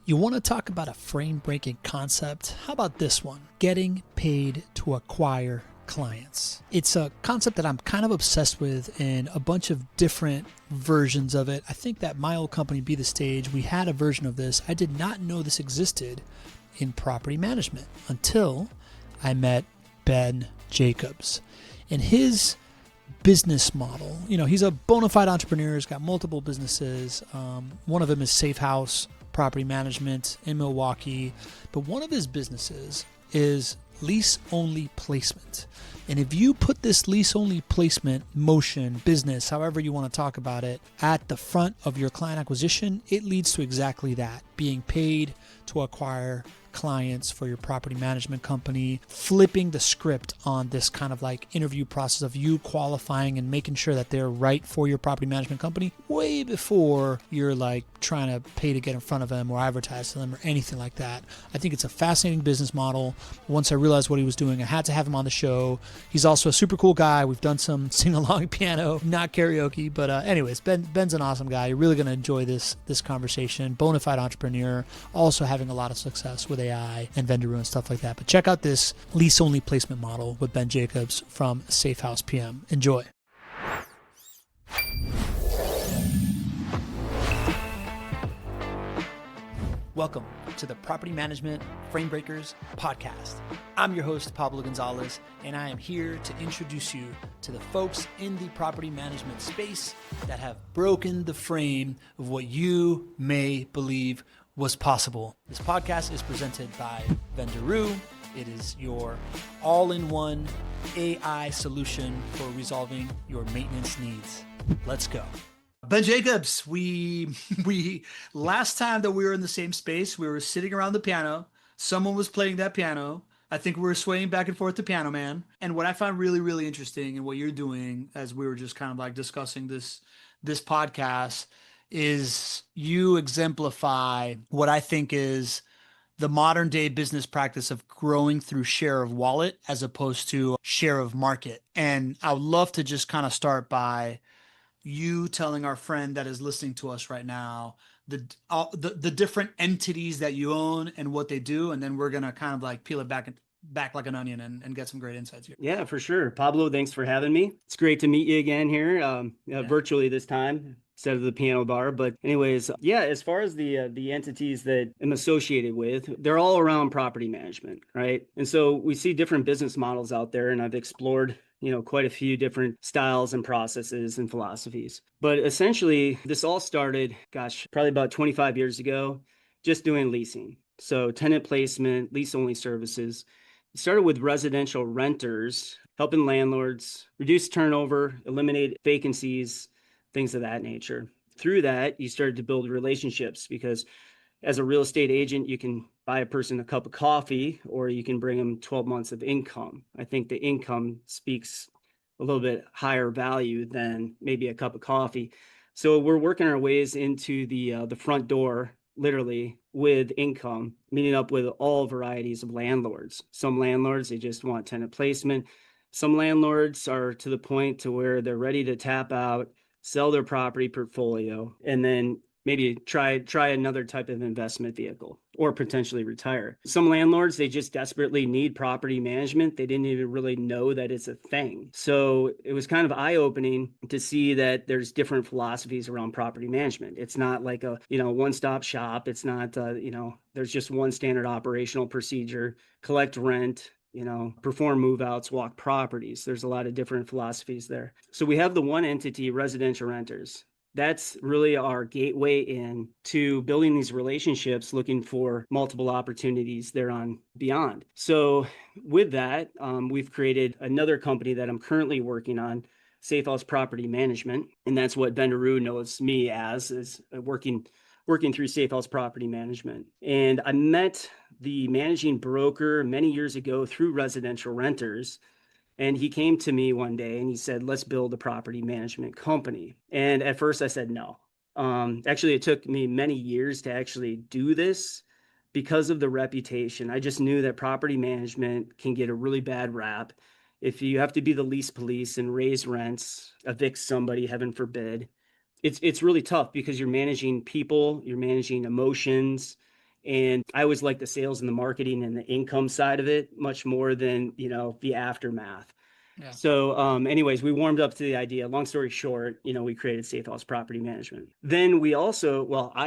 You want to talk about a frame-breaking concept? How about this one? Getting paid to acquire clients. It's a concept that I'm kind of obsessed with in a bunch of different versions of it. I think that my old company, Be The Stage, we had a version of this. I did not know this existed in property management until I met Ben Jacobs. And his business model, he's a bona fide entrepreneur. He's got multiple businesses. One of them is Safe House Property Management in Milwaukee. But one of his businesses is lease-only placement. And if you put this lease-only placement motion, business, however you want to talk about it, at the front of your client acquisition, it leads to exactly that, being paid to acquire clients for your property management company, flipping the script on this kind of like interview process of you qualifying and making sure that they're right for your property management company way before you're like trying to pay to get in front of them or advertise to them or anything like that. I think it's a fascinating business model. Once I realized what he was doing, I had to have him on the show. He's also a super cool guy. We've done some sing-along piano, not karaoke, but anyways, Ben's an awesome guy. You're really going to enjoy this conversation. Bona fide entrepreneur, also having a lot of success with AI and Vendoroo and stuff like that. But check out this lease-only placement model with Ben Jacobs from Safe House PM. Enjoy. Welcome to the Property Management Frame Breakers podcast. I'm your host, Pablo Gonzalez, and I am here to introduce you to the folks in the property management space that have broken the frame of what you may believe was possible. This podcast is presented by Vendoroo. It is your all-in-one AI solution for resolving your maintenance needs. Let's go. Ben Jacobs, we last time that we were in the same space, we were sitting around the piano. Someone was playing that piano. I think we were swaying back and forth to Piano Man. And what I found really, really interesting in what you're doing, as we were just kind of like discussing this podcast, is you exemplify what I think is the modern day business practice of growing through share of wallet as opposed to share of market. And I would love to just kind of start by you telling our friend that is listening to us right now the different entities that you own and what they do, and then we're gonna kind of like peel it back like an onion and get some great insights here. Yeah, for sure. Pablo, thanks for having me. It's great to meet you again here, virtually this time instead of the piano bar. But anyways, as far as the entities that I'm associated with, they're all around property management, right? And so we see different business models out there, and I've explored quite a few different styles and processes and philosophies. But essentially, this all started, probably about 25 years ago, just doing leasing. So tenant placement, lease-only services. It started with residential renters, helping landlords reduce turnover, eliminate vacancies, things of that nature. Through that, you started to build relationships because as a real estate agent, you can buy a person a cup of coffee or you can bring them 12 months of income. I think the income speaks a little bit higher value than maybe a cup of coffee. So we're working our ways into the front door, literally, with income, meeting up with all varieties of landlords. Some landlords, they just want tenant placement. Some landlords are to the point to where they're ready to tap out, sell their property portfolio, and then maybe try another type of investment vehicle or potentially retire. Some landlords, they just desperately need property management. They didn't even really know that it's a thing. So it was kind of eye-opening to see that there's different philosophies around property management. It's not like a, one-stop shop. It's not, there's just one standard operational procedure, collect rent, perform move-outs, walk properties. There's a lot of different philosophies there. So we have the one entity, residential renters. That's really our gateway in to building these relationships, looking for multiple opportunities there on beyond. So with that, we've created another company that I'm currently working on, Safe House Property Management. And that's what Vendoroo knows me as, is working through Safe House Property Management. And I met the managing broker many years ago through residential renters. And he came to me one day and he said, let's build a property management company. And at first I said no. Actually, it took me many years to actually do this because of the reputation. I just knew that property management can get a really bad rap. If you have to be the lease police and raise rents, evict somebody, heaven forbid, it's really tough because you're managing people, you're managing emotions, And I always like the sales and the marketing and the income side of it much more than, the aftermath. Yeah. So, anyways, we warmed up to the idea. Long story short, we created Safe House Property Management. Then I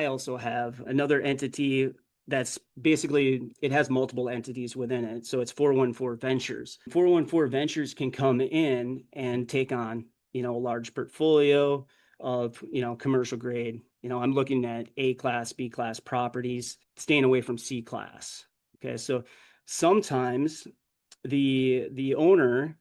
also have another entity that's basically, it has multiple entities within it. So it's 414 Ventures. 414 Ventures can come in and take on, a large portfolio of, commercial grade. I'm looking at A class, B class properties, staying away from C class. Okay. So sometimes the owner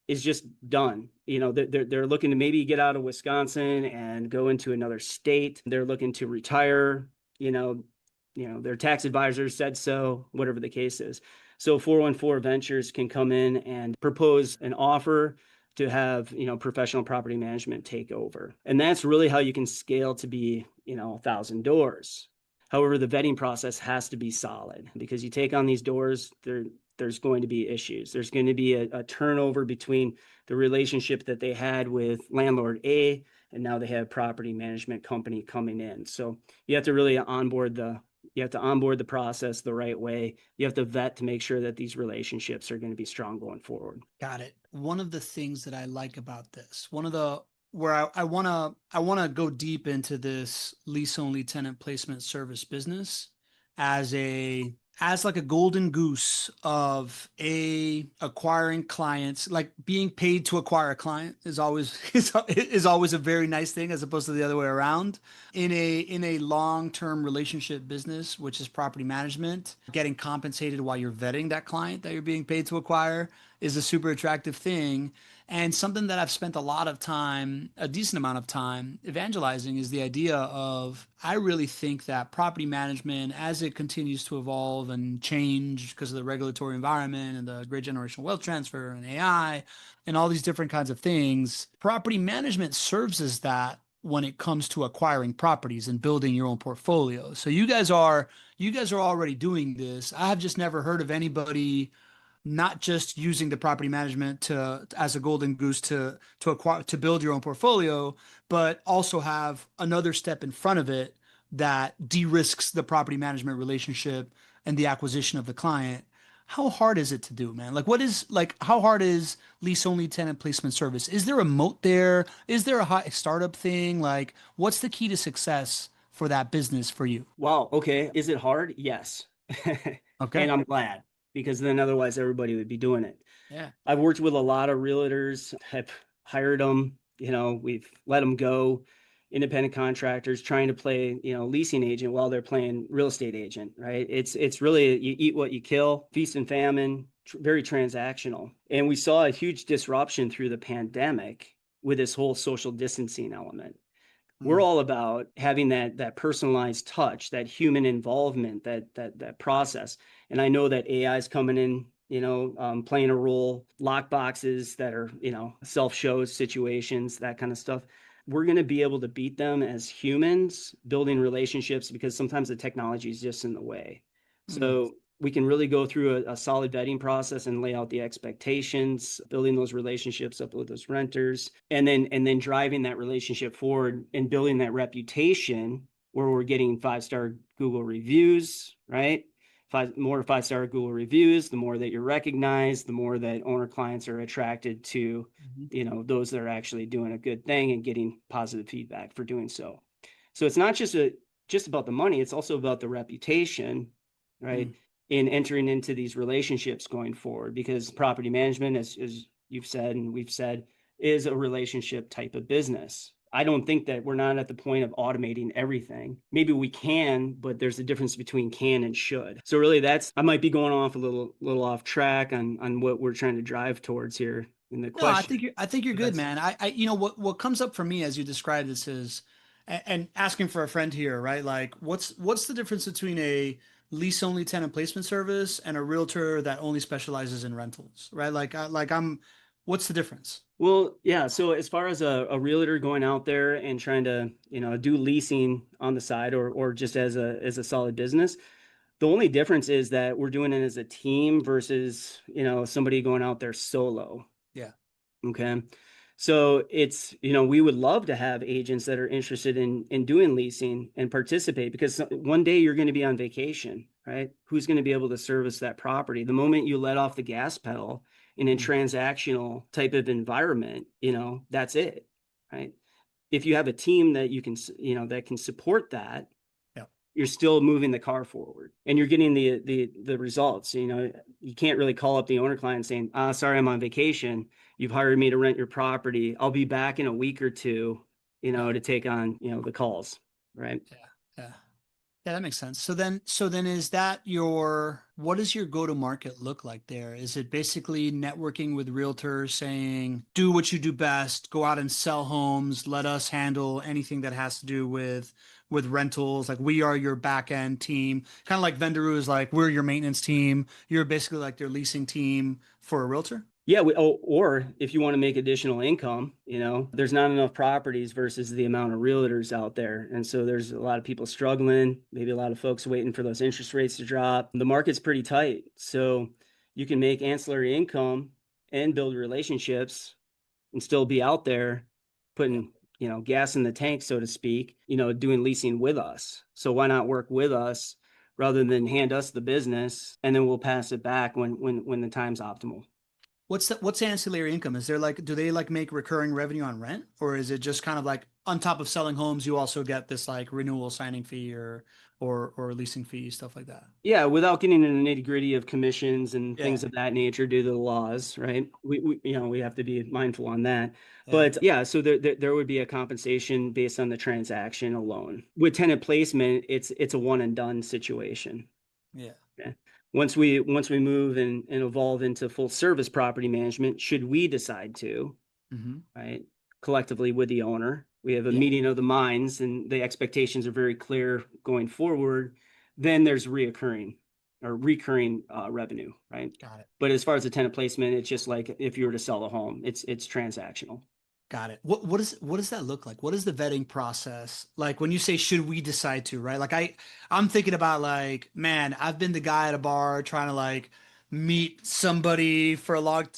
is just done. They're looking to maybe get out of Wisconsin and go into another state. They're looking to retire. Their tax advisor said so, whatever the case is. So 414 Ventures can come in and propose an offer to have, professional property management take over. And that's really how you can scale to be, 1,000 doors. However, the vetting process has to be solid, because you take on these doors, there's going to be issues. There's going to be a turnover between the relationship that they had with landlord A, and now they have property management company coming in. So you have to really onboard the process the right way. You have to vet to make sure that these relationships are going to be strong going forward. Got it. One of the things that I like about this, one of the where I wanna go deep into this lease only tenant placement service business as like a golden goose of acquiring clients. Like being paid to acquire a client is always is always a very nice thing, as opposed to the other way around. In a long-term relationship business, which is property management, getting compensated while you're vetting that client that you're being paid to acquire is a super attractive thing. And something that I've spent a lot of time, a decent amount of time evangelizing, is the idea of, I really think that property management, as it continues to evolve and change because of the regulatory environment and the great generational wealth transfer and AI and all these different kinds of things, property management serves as that when it comes to acquiring properties and building your own portfolio. So you guys are already doing this. I have just never heard of anybody not just using the property management to as a golden goose to acquire, to build your own portfolio, but also have another step in front of it that de-risks the property management relationship and the acquisition of the client. How hard is it to do, man? How hard is lease only tenant placement service? Is there a moat there? Is there a high startup thing? Like, what's the key to success for that business for you? Wow. Okay. Is it hard? Yes. Okay. And I'm glad, because then otherwise everybody would be doing it. Yeah. I've worked with a lot of realtors, have hired them, we've let them go, independent contractors trying to play, leasing agent while they're playing real estate agent, right? It's really, you eat what you kill, feast and famine, very transactional. And we saw a huge disruption through the pandemic with this whole social distancing element. We're Mm. all about having that personalized touch, that human involvement, that process. And I know that AI is coming in, playing a role, lock boxes that are, self-shows situations, that kind of stuff. We're going to be able to beat them as humans, building relationships, because sometimes the technology is just in the way. Mm. So we can really go through a solid vetting process and lay out the expectations, building those relationships up with those renters, and then driving that relationship forward and building that reputation where we're getting 5-star Google reviews, right? More 5-star Google reviews, the more that you're recognized, the more that owner clients are attracted to, Mhm. those that are actually doing a good thing and getting positive feedback for doing so. So it's not just about the money, it's also about the reputation, right? Mm. In entering into these relationships going forward, because property management, as you've said and we've said, is a relationship type of business. I don't think that we're not at the point of automating everything. Maybe we can, but there's a difference between can and should. So really, I might be going off a little off track on what we're trying to drive towards here in the No, I question. think you're But good, that's man. What comes up for me as you describe this is, and asking for a friend here, right? Like, what's the difference between a lease only tenant placement service and a realtor that only specializes in rentals, right? What's the difference? Well, yeah. So as far as a realtor going out there and trying to, do leasing on the side, or just as a solid business, the only difference is that we're doing it as a team versus, somebody going out there solo. Yeah. Okay. So it's, we would love to have agents that are interested in doing leasing and participate, because one day you're going to be on vacation, right? Who's going to be able to service that property? The moment you let off the gas pedal in a Mm. transactional type of environment, that's it, right? If you have a team that you can, that can support that, Yeah. you're still moving the car forward and you're getting the results. You can't really call up the owner client saying, sorry, I'm on vacation. You've hired me to rent your property. I'll be back in a week or two, Yeah. to take on, the calls. Right. Yeah. Yeah. Yeah, that makes sense. So then is that what does your go-to-market look like there? Is it basically networking with realtors saying, do what you do best, go out and sell homes, let us handle anything that has to do with rentals. Like we are your back end team. Kind of like Vendoroo is like, we're your maintenance team. You're basically like their leasing team for a realtor. Yeah. Or if you want to make additional income, there's not enough properties versus the amount of realtors out there. And so there's a lot of people struggling, maybe a lot of folks waiting for those interest rates to drop. The market's pretty tight. So you can make ancillary income and build relationships and still be out there Yeah. putting, gas in the tank, so to speak, doing leasing with us. So why not work with us rather than hand us the business and then we'll pass it back when the time's optimal. What's ancillary income? Is there like, do they like make recurring revenue on rent, or is it just kind of like on top of selling homes, you also get this like renewal signing fee or leasing fee, stuff like that? Yeah, without getting into the nitty gritty of commissions and Yeah. things of that nature due to the laws, right? We have to be mindful on that. Yeah. But yeah, so there would be a compensation based on the transaction alone. With tenant placement, it's a one and done situation. Yeah. Okay. Once we move and evolve into full service property management, should we decide to, Hmm. right, collectively with the owner, we have a Yeah. meeting of the minds and the expectations are very clear going forward, then there's recurring revenue, right? Got it. But as far as the tenant placement, it's just like if you were to sell a home, it's transactional. Got it. What does that look like? What is the vetting process like when you say should we decide to, right? Like I'm thinking about like, man, I've been the guy at a bar trying to like meet somebody for a long,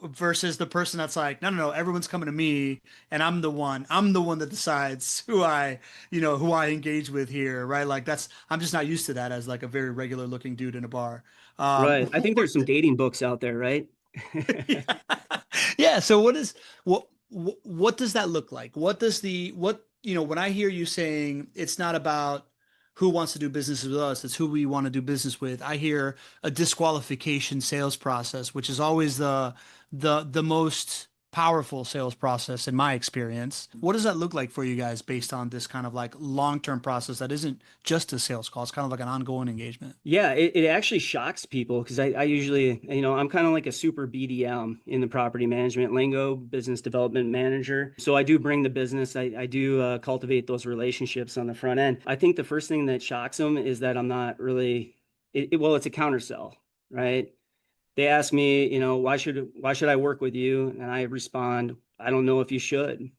versus the person that's like, no, no, no, everyone's coming to me and I'm the one that decides who I engage with here, right? Like I'm just not used to that as like a very regular looking dude in a bar. Right. I think there's some dating books out there, right? Yeah. So what does that look like? When I hear you saying it's not about who wants to do business with us, it's who we want to do business with. I hear a disqualification sales process, which is always the most powerful sales process in my experience. What does that look like for you guys based on this kind of like long-term process that isn't just a sales call? It's kind of like an ongoing engagement. Yeah, it actually shocks people because I usually, I'm kind of like a super BDM in the property management lingo, business development manager. So I do bring the business, I do cultivate those relationships on the front end. I think the first thing that shocks them is that I'm not really, well, it's a countersell, right? They ask me, why should I work with you? And I respond, I don't know if you should.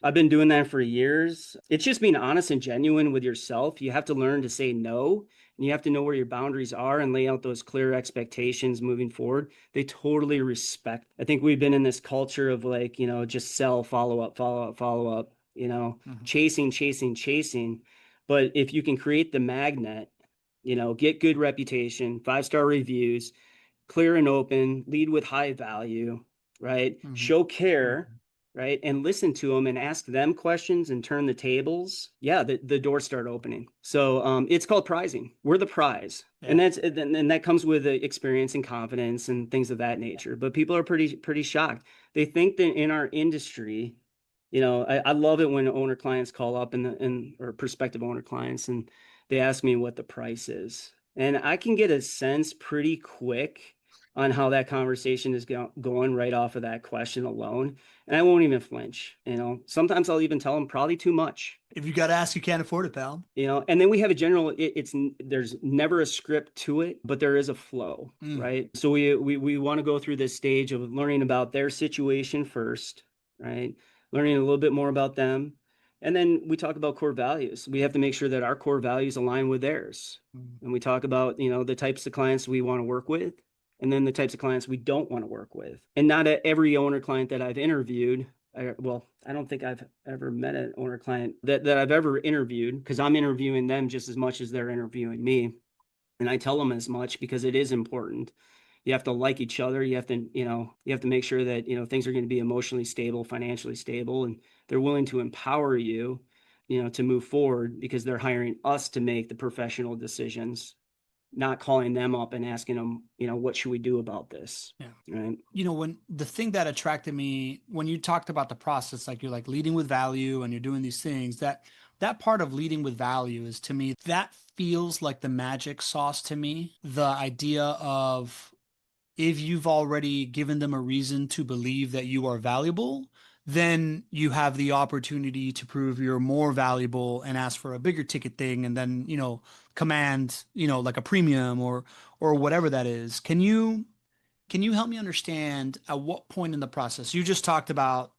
I've been doing that for years. It's just being honest and genuine with yourself. You have to learn to say no, and you have to know where your boundaries are and lay out those clear expectations moving forward. They totally respect. I think we've been in this culture of like, just sell, follow up, follow up, follow up, Mhm. chasing, chasing, chasing. But if you can create the magnet, get good reputation, 5-star reviews, clear and open, lead with high value, right? Mhm. Show care, right? And listen to them and ask them questions and turn the tables. Yeah, the doors start opening. So it's called prizing. We're the prize. Yeah. And that comes with experience and confidence and things of that nature. But people are pretty shocked. They think that in our industry, I love it when owner clients call up or prospective owner clients and they ask me what the price is. And I can get a sense pretty quick on how that conversation is going right off of that question alone. And I won't even flinch. Sometimes I'll even tell them probably too much. If you got to ask, you can't afford it, pal. And then we have a general, there's never a script to it, but there is a flow, Mm. right? So we want to go through this stage of learning about their situation first, right? Learning a little bit more about them. And then we talk about core values. We have to make sure that our core values align with theirs. Mm. And we talk about, the types of clients we want to work with, and then the types of clients we don't want to work with. And not every owner client that I've interviewed I don't think I've ever met an owner client that I've ever interviewed, because I'm interviewing them just as much as they're interviewing me. And I tell them as much because it is important. You have to like each other. You have to, you have to make sure that, things are going to be emotionally stable, financially stable, and they're willing to empower you, to move forward, because they're hiring us to make the professional decisions, not calling them up and asking them, what should we do about this? Yeah. Right. When the thing that attracted me when you talked about the process, like you're like leading with value and you're doing these things, that part of leading with value is, to me, that feels like the magic sauce to me. The idea of, if you've already given them a reason to believe that you are valuable, then you have the opportunity to prove you're more valuable and ask for a bigger ticket thing, and then, command, like a premium or whatever that is. Can you help me understand at what point in the process? You just talked about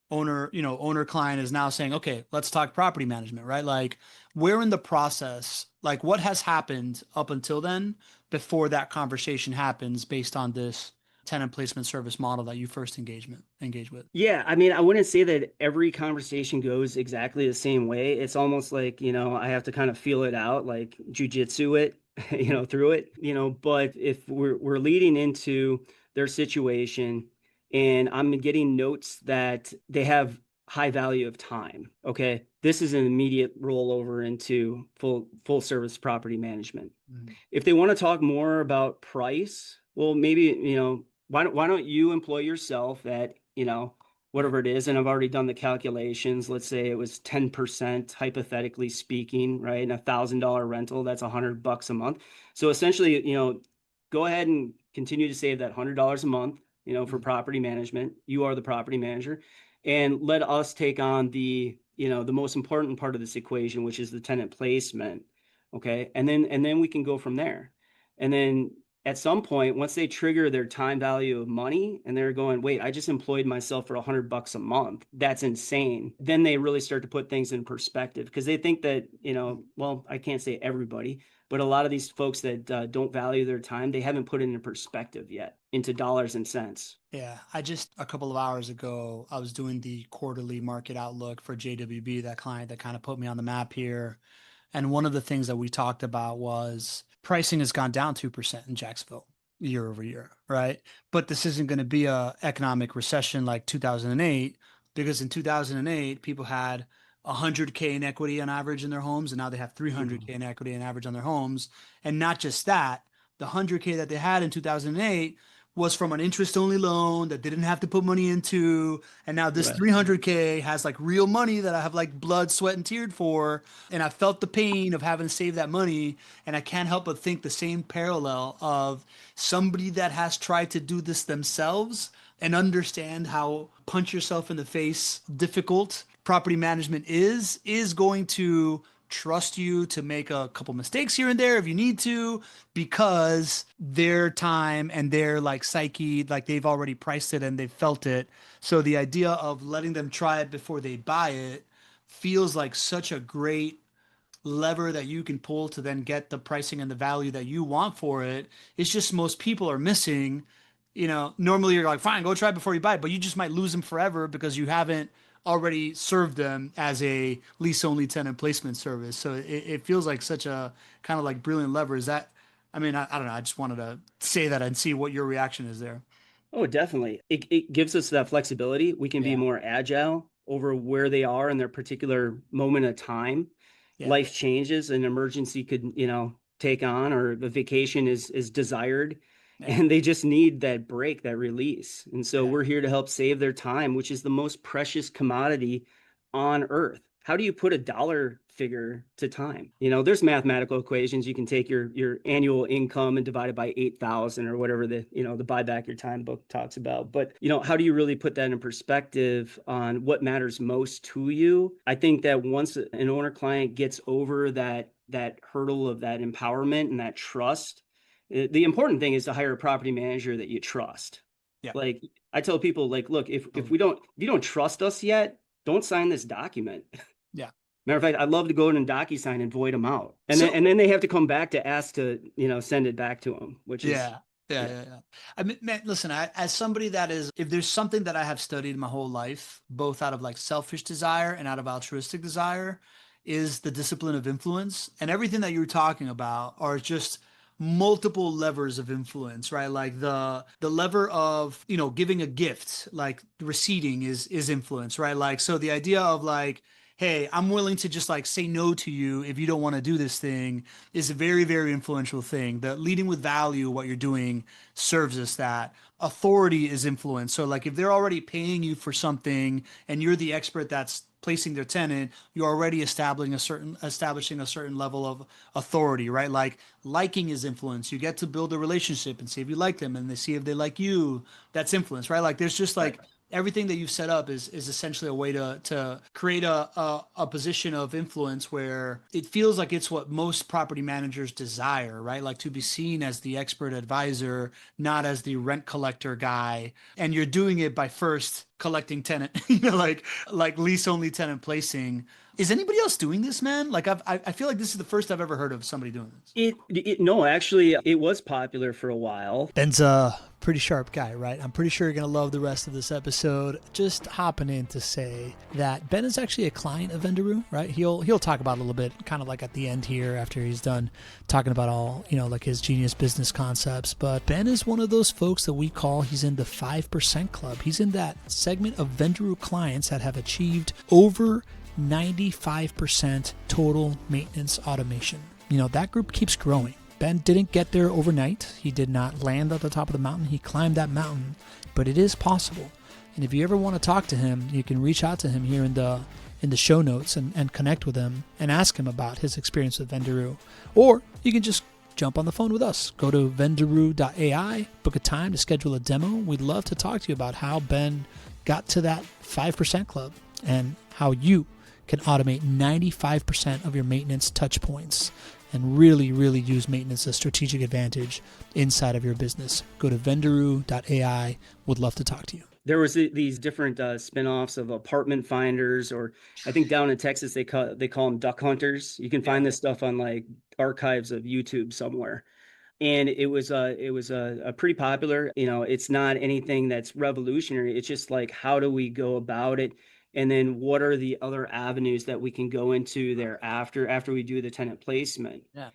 owner client is now saying, okay, let's talk property management, right? Like, where in the process, like what has happened up until then before that conversation happens based on this tenant placement service model that you first engage with? Yeah, I mean, I wouldn't say that every conversation goes exactly the same way. It's almost like, I have to kind of feel it out, like jujitsu it, through it, but if we're leading into their situation and I'm getting notes that they have high value of time, okay, this is an immediate rollover into full service property management. Mm. If they want to talk more about price, well, maybe, why don't you employ yourself at, whatever it is, and I've already done the calculations. Let's say it was 10%, hypothetically speaking, right? And $1,000 rental, that's $100 a month. So essentially, go ahead and continue to save that $100 a month, for property management. You are the property manager, and let us take on the most important part of this equation, which is the tenant placement. Okay. And then we can go from there. And then at some point, once they trigger their time value of money and they're going, wait, I just employed myself for $100 a month. That's insane. Then they really start to put things in perspective, because they think that, well, I can't say everybody, but a lot of these folks that don't value their time, they haven't put it in perspective yet into dollars and cents. Yeah, I just a couple of hours ago, I was doing the quarterly market outlook for JWB, that client that kind of put me on the map here. And one of the things that we talked about was pricing has gone down 2% in Jacksonville year over year, right? But this isn't going to be a economic recession like 2008, because in 2008, people had 100K in equity on average in their homes, and now they have 300K in equity on average on their homes. And not just that, the 100K that they had in 2008 was from an interest only loan that they didn't have to put money into. And now this Right. 300K has like real money that I have like blood, sweat, and teared for. And I felt the pain of having to save that money. And I can't help but think the same parallel of somebody that has tried to do this themselves and understand how punch yourself in the face difficult property management is going to trust you to make a couple mistakes here and there if you need to, because their time and their like psyche, like they've already priced it and they've felt it. So the idea of letting them try it before they buy it feels like such a great lever that you can pull to then get the pricing and the value that you want for it. It's just most people are missing. Normally you're like, fine, go try it before you buy it, but you just might lose them forever because you haven't already served them as a lease only tenant placement service. So it feels like such a kind of like brilliant lever. Is that, I mean, I don't know. I just wanted to say that and see what your reaction is there. Oh, definitely. It gives us that flexibility. We can be Yeah. more agile over where they are in their particular moment of time. Yeah. Life changes, an emergency could, take on, or the vacation is desired, Yeah. and they just need that break, that release. And so Yeah. we're here to help save their time, which is the most precious commodity on earth. How do you put a dollar figure to time? There's mathematical equations. You can take your annual income and divide it by 8,000 or whatever the buy back your time book talks about. But, how do you really put that in perspective on what matters most to you? I think that once an owner client gets over that hurdle of that empowerment and that trust, the important thing is to hire a property manager that you trust. Yeah. Like, I tell people, like, look, if you don't trust us yet, don't sign this document. Yeah. Matter of fact, I'd love to go in and DocuSign and void them out. And So, then they have to come back to ask to, send it back to them, which is yeah. Yeah, Yeah. yeah, yeah. I mean, man, listen, as somebody that is, if there's something that I have studied my whole life, both out of like selfish desire and out of altruistic desire, is the discipline of influence. And everything that you're talking about are just multiple levers of influence, right? Like the lever of, giving a gift, like receiving is influence, right? Like, so the idea of like, hey, I'm willing to just like say no to you if you don't want to do this thing is a very, very influential thing. The leading with value, what you're doing serves us that. Authority is influence. So like if they're already paying you for something and you're the expert that's placing their tenant, you're already establishing a certain level of authority, right? Like liking is influence. You get to build a relationship and see if you like them and they see if they like you. That's influence, right? Like there's just Right. like everything that you've set up is essentially a way to create a position of influence where it feels like it's what most property managers desire, right? Like to be seen as the expert advisor, not as the rent collector guy. And you're doing it by first collecting tenant, like lease only tenant placing. Is anybody else doing this, man? Like I feel like this is the first I've ever heard of somebody doing this. No, actually, it was popular for a while. Ben's a pretty sharp guy, right? I'm pretty sure you're going to love the rest of this episode. Just hopping in to say that Ben is actually a client of Vendoroo, right? He'll talk about it a little bit, kind of like at the end here after he's done talking about all, like his genius business concepts. But Ben is one of those folks that we call, he's in the 5% club. He's in that segment of Vendoroo clients that have achieved over 95% total maintenance automation. That group keeps growing. Ben didn't get there overnight. He did not land at the top of the mountain. He climbed that mountain, but it is possible. And if you ever want to talk to him, you can reach out to him here in the show notes and connect with him and ask him about his experience with Vendoroo. Or you can just jump on the phone with us. Go to vendoroo.ai, book a time to schedule a demo. We'd love to talk to you about how Ben got to that 5% club and how you can automate 95% of your maintenance touch points and really, really use maintenance as a strategic advantage inside of your business. Go to vendoroo.ai. Would love to talk to you. There was these different spin-offs of apartment finders, or I think down in Texas they call them duck hunters. You can find this stuff on like archives of YouTube somewhere. And it was pretty popular. It's not anything that's revolutionary. It's just like, how do we go about it? And then what are the other avenues that we can go into thereafter after we do the tenant placement? Yeah.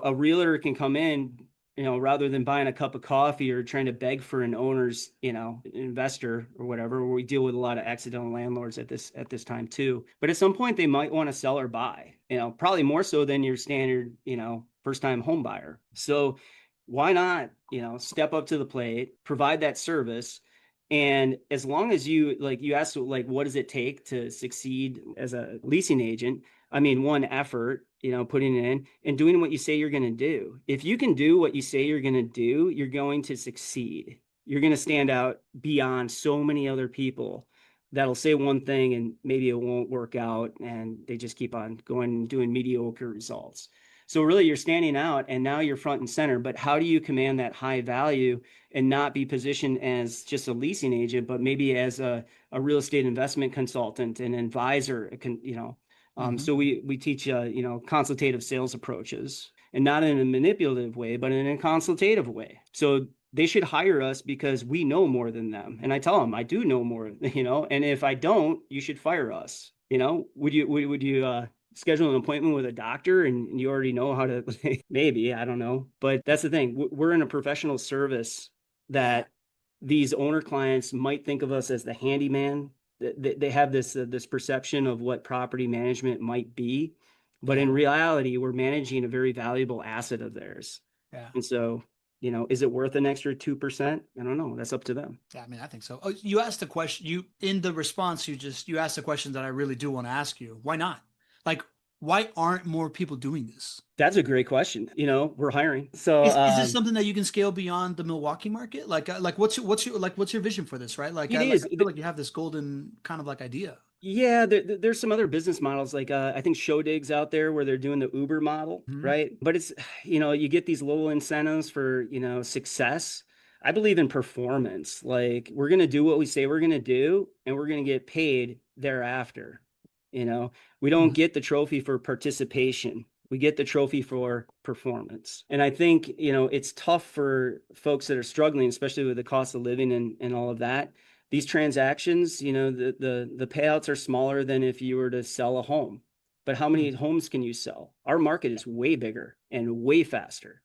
A realtor can come in, rather than buying a cup of coffee or trying to beg for an owner's, investor or whatever, where we deal with a lot of accidental landlords at this time too. But at some point they might want to sell or buy, probably more so than your standard, first time home buyer. So why not, step up to the plate, provide that service. And as long as you asked, like, what does it take to succeed as a leasing agent? I mean, one, effort, putting it in and doing what you say you're going to do. If you can do what you say you're going to do, you're going to succeed. You're going to stand out beyond so many other people that'll say one thing and maybe it won't work out and they just keep on going and doing mediocre results. So really you're standing out and now you're front and center, but how do you command that high value and not be positioned as just a leasing agent, but maybe as a real estate investment consultant, an advisor, so we teach, consultative sales approaches, and not in a manipulative way, but in a consultative way. So they should hire us because we know more than them. And I tell them, I do know more, and if I don't, you should fire us. Would you schedule an appointment with a doctor and you already know how to, maybe, I don't know. But that's the thing. We're in a professional service that these owner clients might think of us as the handyman. They have this perception of what property management might be, but in reality, we're managing a very valuable asset of theirs. Yeah. And so, is it worth an extra 2%? I don't know. That's up to them. Yeah, I mean, I think so. Oh, you asked a question. In the response, you asked a question that I really do want to ask you. Why not? Like, why aren't more people doing this? That's a great question. We're hiring. So Is this something that you can scale beyond the Milwaukee market? Like what's your vision for this, right? Like, it I is. feel like you have this golden kind of like idea. Yeah, there's some other business models like I think Showdig's out there where they're doing the Uber model, Mhm. right? But it's, you get these little incentives for, success. I believe in performance. Like, we're going to do what we say we're going to do and we're going to get paid thereafter. We don't Mhm. get the trophy for participation. We get the trophy for performance. And I think, it's tough for folks that are struggling, especially with the cost of living and all of that. These transactions, the payouts are smaller than if you were to sell a home. But how many homes can you sell? Our market is way bigger and way faster.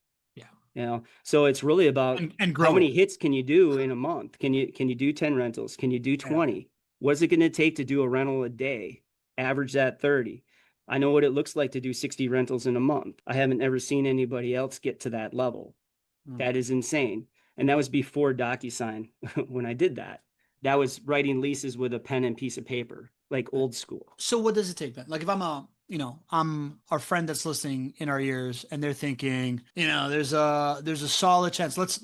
So it's really about and how growing. many hits can you do in a month? Can you do 10 rentals? Can you do 20? What's it going to take to do a rental a day? Average that 30. I know what it looks like to do 60 rentals in a month. I haven't ever seen anybody else get to that level. That is insane. And that was before DocuSign when I did that. That was writing leases with a pen and piece of paper, like old school. So what does it take, Ben? Like if I'm our friend that's listening in our ears and they're thinking, there's a solid chance. Let's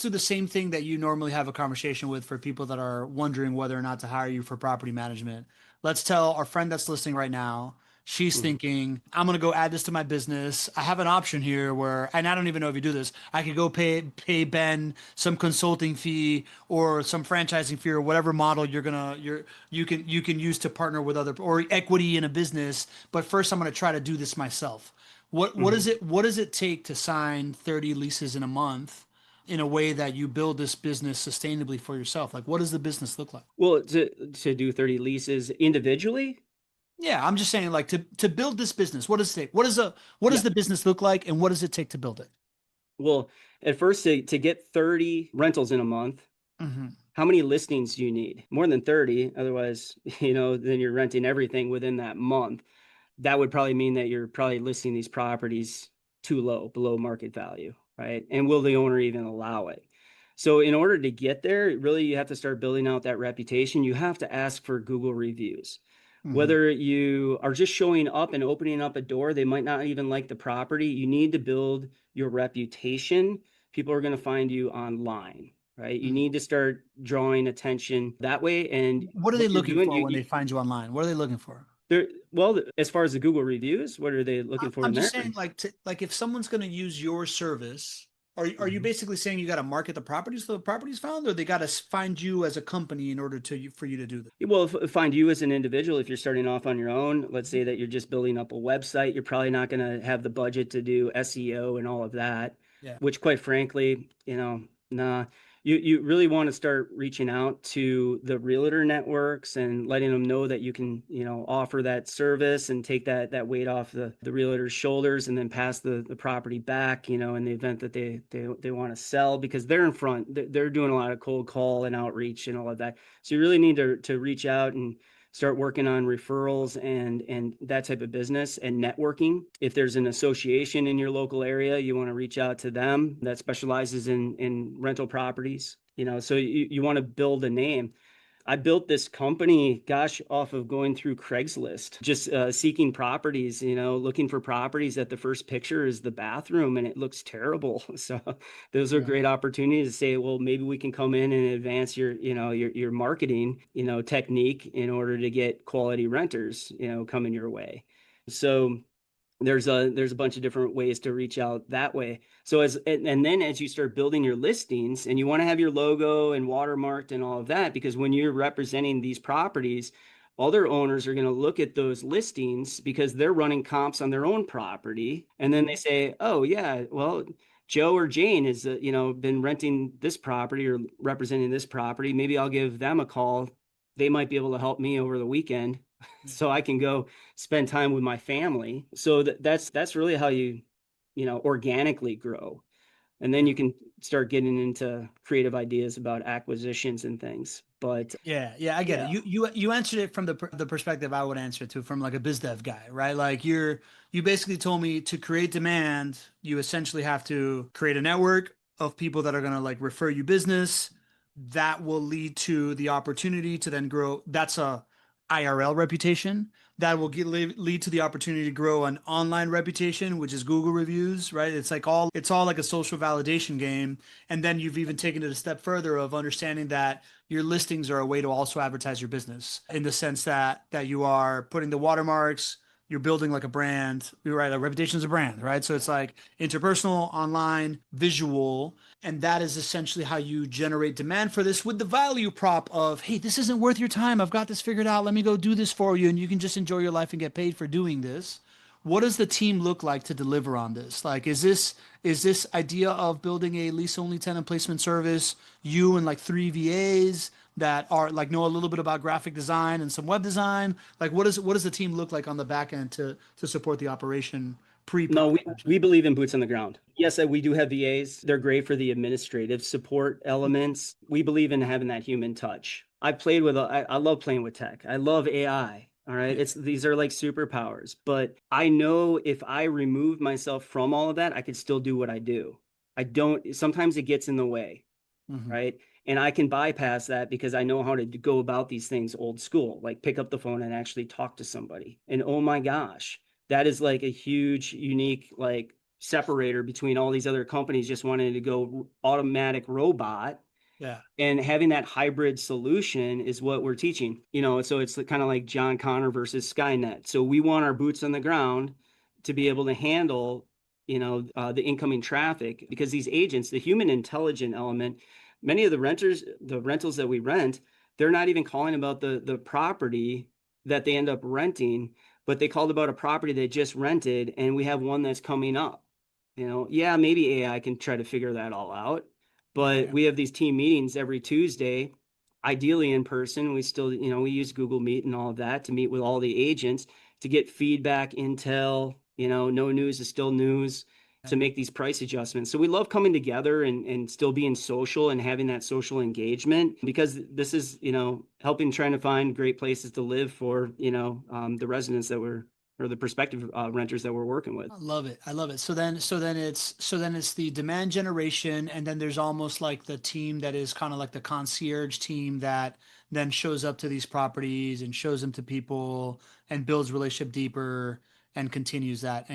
do the same thing that you normally have a conversation with for people that are wondering whether or not to hire you for property management. Let's tell our friend that's listening right now, she's thinking, I'm going to go add this to my business. I have an option here where, and I don't even know if you do this, I could go pay Ben some consulting fee or some franchising fee or whatever model you can use to partner with other or equity in a business. But first I'm going to try to do this myself. What is it? What does it take to sign 30 leases in a month in a way that you build this business sustainably for yourself? Like, what does the business look like? Well, to do 30 leases individually. Yeah, I'm just saying, like to build this business, what does it take? What does the business look like, and what does it take to build it? Well, at first, to get 30 rentals in a month, how many listings do you need? More than 30. Otherwise, then you're renting everything within that month. That would probably mean that you're probably listing these properties too low, below market value, right? And will the owner even allow it? So in order to get there, really, you have to start building out that reputation. You have to ask for Google reviews. Whether you are just showing up and opening up a door, they might not even like the property. You need to build your reputation. People are going to find you online, right? You need to start drawing attention that way. And What are they what you're looking doing, for when they find you online? What are they looking for? well, as far as the Google reviews, what are they looking for I'm in just there? saying, like if someone's going to use your service, are you basically saying you got to market the properties so the properties found, or they got to find you as a company in order for you to do this? Well, find you as an individual. If you're starting off on your own, let's say that you're just building up a website, you're probably not going to have the budget to do SEO and all of that, Yeah. which quite frankly, nah. You really want to start reaching out to the realtor networks and letting them know that you can, offer that service and take that weight off the realtor's shoulders, and then pass the property back, in the event that they want to sell, because they're in front. They're doing a lot of cold call and outreach and all of that. So you really need to reach out and start working on referrals and that type of business and networking. If there's an association in your local area, you want to reach out to them that specializes in rental properties. So you want to build a name. I built this company, gosh, off of going through Craigslist, just seeking properties, looking for properties that the first picture is the bathroom and it looks terrible. So those are great opportunities to say, well, maybe we can come in and advance your marketing, technique in order to get quality renters, coming your way. So there's a bunch of different ways to reach out that way. So and then as you start building your listings, and you want to have your logo and watermarked and all of that, because when you're representing these properties, other owners are going to look at those listings because they're running comps on their own property, and then they say, oh yeah, well, Joe or Jane has been renting this property or representing this property. Maybe I'll give them a call. They might be able to help me over the weekend so I can go spend time with my family. So that's really how you organically grow. And then you can start getting into creative ideas about acquisitions and things. But Yeah, I get it. You answered it from the perspective I would answer it to, from like a biz dev guy, right? Like you basically told me to create demand, you essentially have to create a network of people that are gonna like refer you business. That will lead to the opportunity to then grow. That's a IRL reputation that will lead to the opportunity to grow an online reputation, which is Google reviews, right? It's all like a social validation game. And then you've even taken it a step further of understanding that your listings are a way to also advertise your business, in the sense that you are putting the watermarks, you're building like a brand. You're right, a reputation is a brand, right? So it's like interpersonal, online, visual, and that is essentially how you generate demand for this, with the value prop of, hey, this isn't worth your time. I've got this figured out. Let me go do this for you, and you can just enjoy your life and get paid for doing this. what does the team look like to deliver on this? Like, is this idea of building a lease only tenant placement service, you and like three VAs that are like know a little bit about graphic design and some web design? Like, what does the team look like on the back end to support the operation No, pre-property we management? believe in boots on the ground. Yes, we do have VAs. They're great for the administrative support elements. We believe in having that human touch. I love playing with tech. I love AI. All right. Yeah. These are like superpowers, but I know if I remove myself from all of that, I could still do what I do. I don't, sometimes it gets in the way, Hmm. right? And I can bypass that because I know how to go about these things old school, like pick up the phone and actually talk to somebody. And oh my gosh, that is like a huge, unique, like separator between all these other companies just wanting to go automatic robot. Yeah. And having that hybrid solution is what we're teaching, so it's kind of like John Connor versus Skynet. So we want our boots on the ground to be able to handle, the incoming traffic, because these agents, the human intelligent element, many of the rentals that we rent, they're not even calling about the property that they end up renting, but they called about a property they just rented, and we have one that's coming up. Yeah, maybe AI can try to figure that all out, but Yeah. we have these team meetings every Tuesday, ideally in person. We still, we use Google Meet and all of that to meet with all the agents to get feedback, intel, no news is still news, to make these price adjustments. So we love coming together and still being social and having that social engagement, because this is, helping trying to find great places to live for, the residents or the prospective renters that we're working with. I love it. I love it. So then it's the demand generation, and then there's almost like the team that is kind of like the concierge team that then shows up to these properties and shows them to people and builds relationship deeper and continues that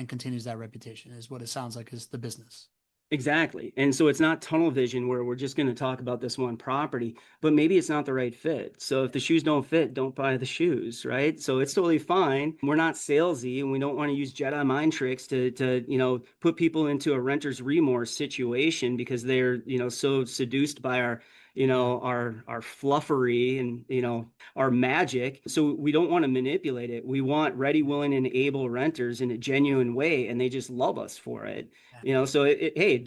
reputation is what it sounds like is the business. Exactly. And so it's not tunnel vision where we're just going to talk about this one property, but maybe it's not the right fit. So if the shoes don't fit, don't buy the shoes, right? So it's totally fine. We're not salesy, and we don't want to use Jedi mind tricks to, put people into a renter's remorse situation because they're, so seduced by Yeah. our fluffery and, our magic. So we don't want to manipulate it. We want ready, willing, and able renters in a genuine way, and they just love us for it. Yeah. So hey,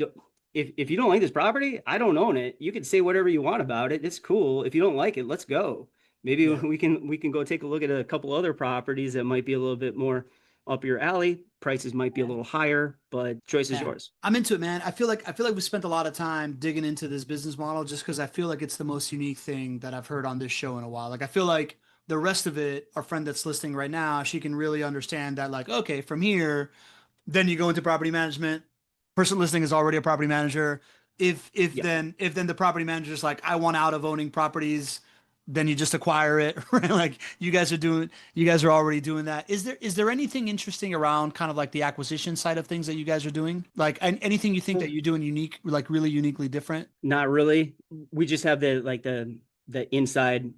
if you don't like this property, I don't own it. You can say whatever you want about it. It's cool. If you don't like it, let's go. Maybe Yeah. we can go take a look at a couple other properties that might be a little bit more up your alley. Prices might be a little higher, but choice is Yeah. yours. I'm into it, man. I feel like we spent a lot of time digging into this business model just because I feel like it's the most unique thing that I've heard on this show in a while. Like I feel like the rest of it, our friend that's listening right now, she can really understand that, like, okay, from here, then you go into property management. Person listening is already a property manager. Yep. If then the property manager is like, I want out of owning properties, then you just acquire it, right? Like you guys are already doing that. Is there anything interesting around kind of like the acquisition side of things that you guys are doing? Like anything you think that you're doing unique, like really uniquely different? Not really. We just have the inside,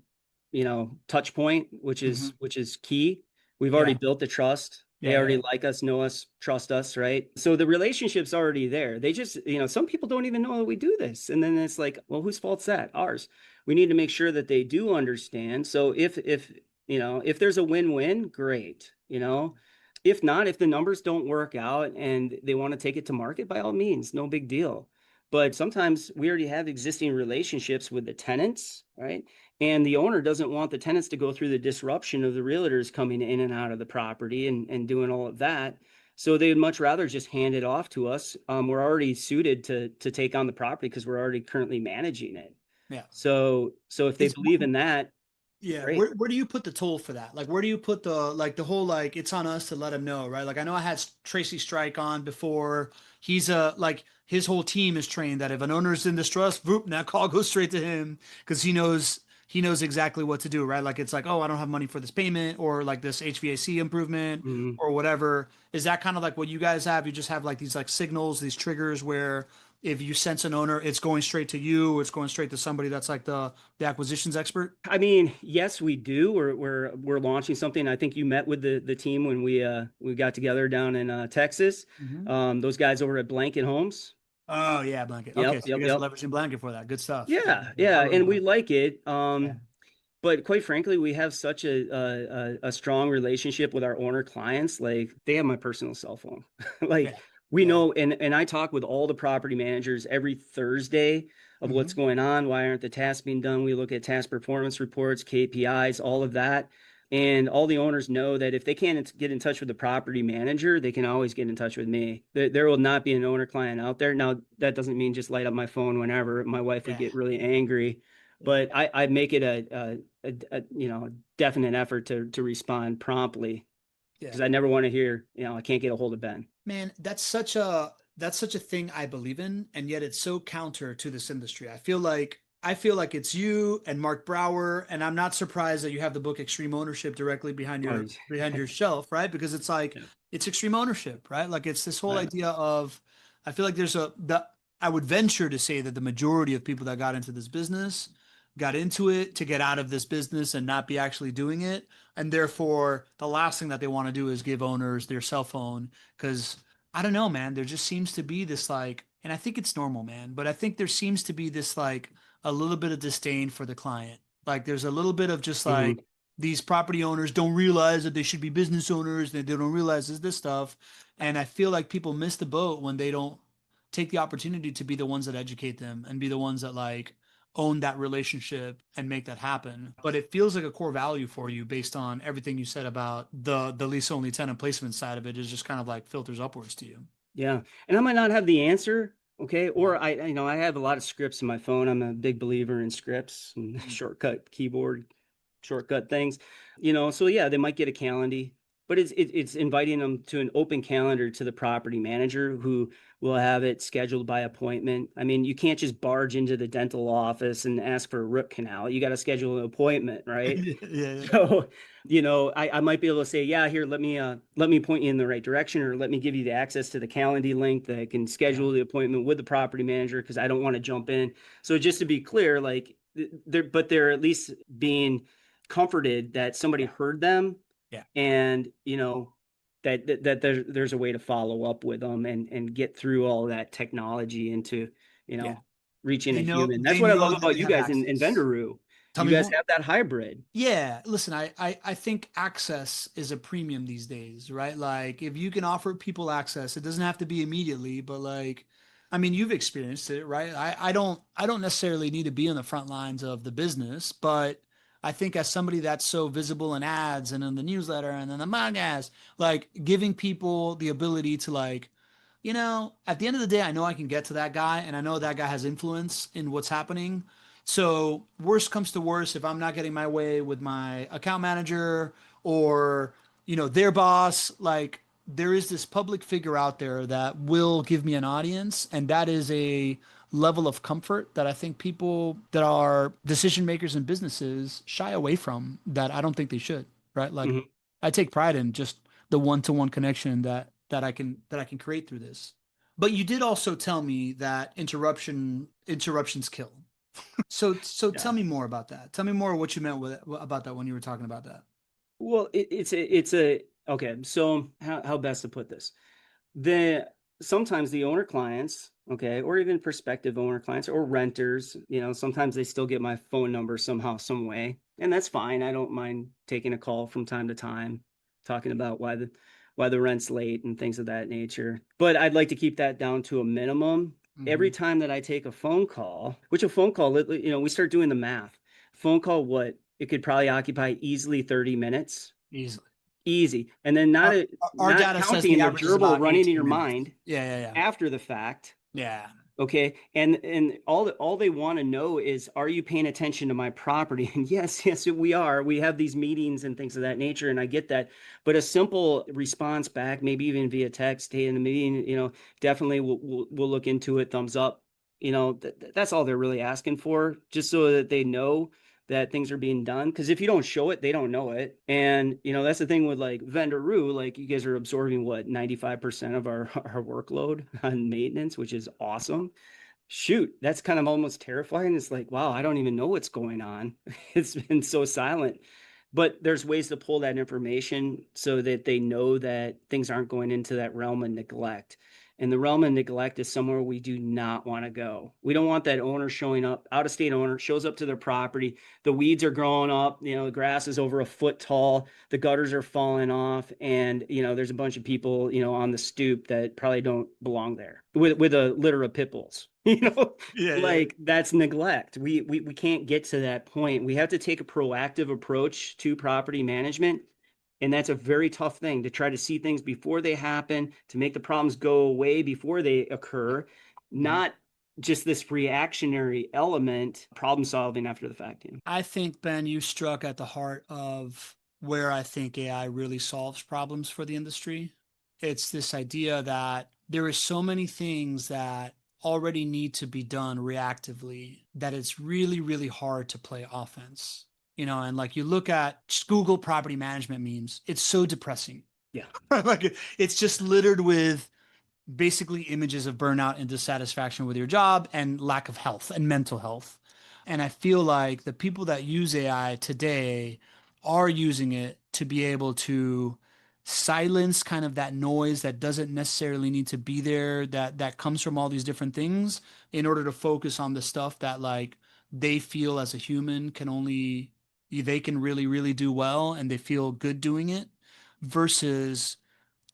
touch point, which Hmm. is key. We've already Yeah. built the trust. They Yeah. Yeah. already like us, know us, trust us, right? So the relationship's already there. They just, some people don't even know that we do this. And then it's like, well, whose fault's that? Ours. We need to make sure that they do understand. So if there's a win-win, great. If not, if the numbers don't work out and they want to take it to market, by all means, no big deal. But sometimes we already have existing relationships with the tenants, right? And the owner doesn't want the tenants to go through the disruption of the realtors coming in and out of the property and doing all of that. So they'd much rather just hand it off to us. We're already suited to take on the property because we're already currently managing it. Yeah. So if they Is believe in that, Yeah, great. where do you put the toll for that? Like, where do you put the whole like it's on us to let him know, right? Like, I know I had Tracy Strike on before. He's like his whole team is trained that if an owner's in distress, whoop, that call goes straight to him because he knows exactly what to do, right? Like, it's like, oh, I don't have money for this payment or like this HVAC improvement Mhm. or whatever. Is that kind of like what you guys have? You just have like these like signals, these triggers where if you sense an owner, it's going straight to you, or it's going straight to somebody that's like the acquisitions expert. I mean, yes, we do. We're launching something. I think you met with the team when we got together down in Texas. Mhm. Those guys over at Blanket Homes. Oh yeah, blanket. Okay, Yep, so you yep, guys are yep. leveraging blanket for that. Good stuff. Yeah, Yeah, yeah, I yeah, love and we blanket. like it. Yeah, But quite frankly, we have such a strong relationship with our owner clients. Like they have my personal cell phone. Like Yeah. we Yeah. know, and I talk with all the property managers every Thursday of what's Hmm. going on. Why aren't the tasks being done? We look at task performance reports, KPIs, all of that. And all the owners know that if they can't get in touch with the property manager, they can always get in touch with me. There will not be an owner client out there. Now, that doesn't mean just light up my phone whenever. My wife would Yeah. get really angry, Yeah. but I make it a definite effort to respond promptly Yeah. because I never want to hear, I can't get a hold of Ben. Man, that's such a thing I believe in, and yet it's so counter to this industry. I feel like it's you and Mark Brower, and I'm not surprised that you have the book Extreme Ownership directly Oh, behind your shelf, right? Because it's like yeah. it's extreme ownership, right? Like it's this whole Right. idea of I feel like there's a the I would venture to say that the majority of people that got into this business got into it to get out of this business and not be actually doing it. And therefore, the last thing that they want to do is give owners their cell phone because I don't know, man. There just seems to be this like, and I think it's normal, man, but I think there seems to be this like a little bit of disdain for the client. Like there's a little bit of just like Hmm. these property owners don't realize that they should be business owners, that they don't realize this stuff. And I feel like people miss the boat when they don't take the opportunity to be the ones that educate them and be the ones that like own that relationship and make that happen. But it feels like a core value for you based on everything you said about the lease only tenant placement side of it is just kind of like filters upwards to you. Yeah. And I might not have the answer. Okay. Yeah. Or I have a lot of scripts in my phone. I'm a big believer in scripts and Mm. shortcut keyboard shortcut things, so yeah, they might get a calendar, but it's inviting them to an open calendar to the property manager who will have it scheduled by appointment. I mean, you can't just barge into the dental office and ask for a root canal. You got to schedule an appointment, right? Yeah, yeah, So, I might be able to say, yeah, here, let me point you in the right direction, or let me give you the access to the calendar link that can yeah, schedule the appointment with the property manager because I don't want to jump in. So just to be clear, like they're at least being comforted that somebody yeah, heard them, yeah, and that there's a way to follow up with them and get through all that technology into you yeah. know reaching a human. That's They what I know love that about they you have guys in access. Vendoroo. Tell You me guys more. have that hybrid. Yeah, listen, I think access is a premium these days, right? Like if you can offer people access, it doesn't have to be immediately, but like I mean, you've experienced it, right? I don't necessarily need to be on the front lines of the business, but I think as somebody that's so visible in ads and in the newsletter and in the podcast, like giving people the ability to like, at the end of the day, I know I can get to that guy and I know that guy has influence in what's happening. So, worst comes to worst, if I'm not getting my way with my account manager or, their boss, like there is this public figure out there that will give me an audience. And that is a level of comfort that I think people that are decision makers in businesses shy away from that I don't think they should, right? Like Mhm. I take pride in just the one-to-one connection that I can create through this. But you did also tell me that interruptions kill. So tell Yeah. me more about that. Tell me more what you meant with about that when you were talking about that. Well, it's a okay. So how best to put this? The Sometimes the owner clients, okay, or even prospective owner clients or renters, sometimes they still get my phone number somehow, some way, and that's fine. I don't mind taking a call from time to time, talking about why the rent's late and things of that nature. But I'd like to keep that down to a minimum. Every Hmm. time that I take a phone call, which a phone call, we start doing the math. Phone call, what it could probably occupy easily 30 minutes, Easily. easy, and then Our, our not data says the counting the average is gerbil about running in 18 your minutes. mind Yeah, yeah, after the fact. yeah. Okay. And all they want to know is, are you paying attention to my property? And yes, yes, we are. We have these meetings and things of that nature, and I get that. But a simple response back, maybe even via text, hey, in the meeting, definitely we'll look into it, thumbs up. That's all they're really asking for, just so that they know that things are being done. Because if you don't show it, they don't know it. And that's the thing with like Vendoroo, like you guys are absorbing what 95% of our workload on maintenance, which is awesome. Shoot, that's kind of almost terrifying. It's like, wow, I don't even know what's going on. It's been so silent. But there's ways to pull that information so that they know that things aren't going into that realm of neglect. And the realm of neglect is somewhere we do not want to go. We don't want that owner showing up, out of state owner shows up to their property. The weeds are growing up, the grass is over a foot tall, the gutters are falling off, and there's a bunch of people, on the stoop that probably don't belong there with a litter of pit bulls. Yeah, yeah. Like that's neglect. We can't get to that point. We have to take a proactive approach to property management. And that's a very tough thing to try to see things before they happen, to make the problems go away before they occur, not just this reactionary element, problem solving after the fact. I think, Ben, you struck at the heart of where I think AI really solves problems for the industry. It's this idea that there are so many things that already need to be done reactively that it's really, really hard to play offense. And like you look at just Google property management memes, it's so depressing. Yeah. Like it's just littered with basically images of burnout and dissatisfaction with your job and lack of health and mental health. And I feel like the people that use AI today are using it to be able to silence kind of that noise that doesn't necessarily need to be there, that comes from all these different things, in order to focus on the stuff that like they feel as a human can only they can really, really do well and they feel good doing it, versus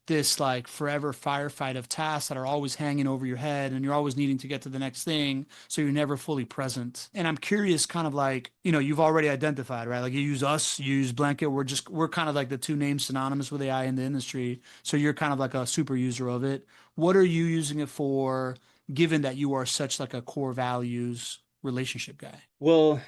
this like forever firefight of tasks that are always hanging over your head and you're always needing to get to the next thing. So you're never fully present. And I'm curious, kind of like, you've already identified, right? Like you use us, you use Blanket. We're kind of like the two names synonymous with AI in the industry. So you're kind of like a super user of it. What are you using it for, given that you are such like a core values relationship guy? Well,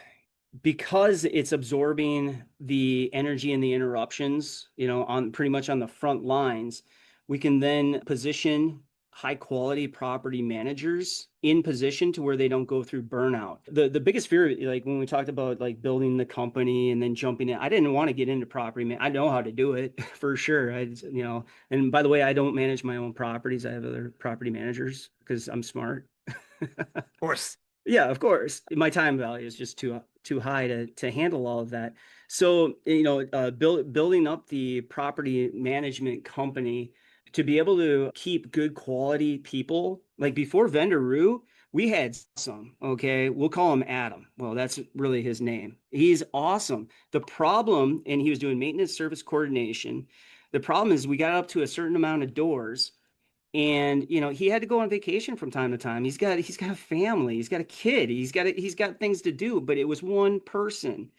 because it's absorbing the energy and the interruptions, on pretty much on the front lines, we can then position high quality property managers in position to where they don't go through burnout. The biggest fear, like when we talked about like building the company and then jumping in, I didn't want to get into property man. I know how to do it for sure. And by the way, I don't manage my own properties. I have other property managers because I'm smart. Of course. Yeah, of course. My time value is just too high to handle all of that. So, building up the property management company to be able to keep good quality people. Like before Vendoroo, we had some, okay, we'll call him Adam. Well, that's really his name. He's awesome. The problem, and he was doing maintenance service coordination. The problem is we got up to a certain amount of doors, and he had to go on vacation from time to time. He's got a family, he's got a kid, he's got things to do, but it was one person,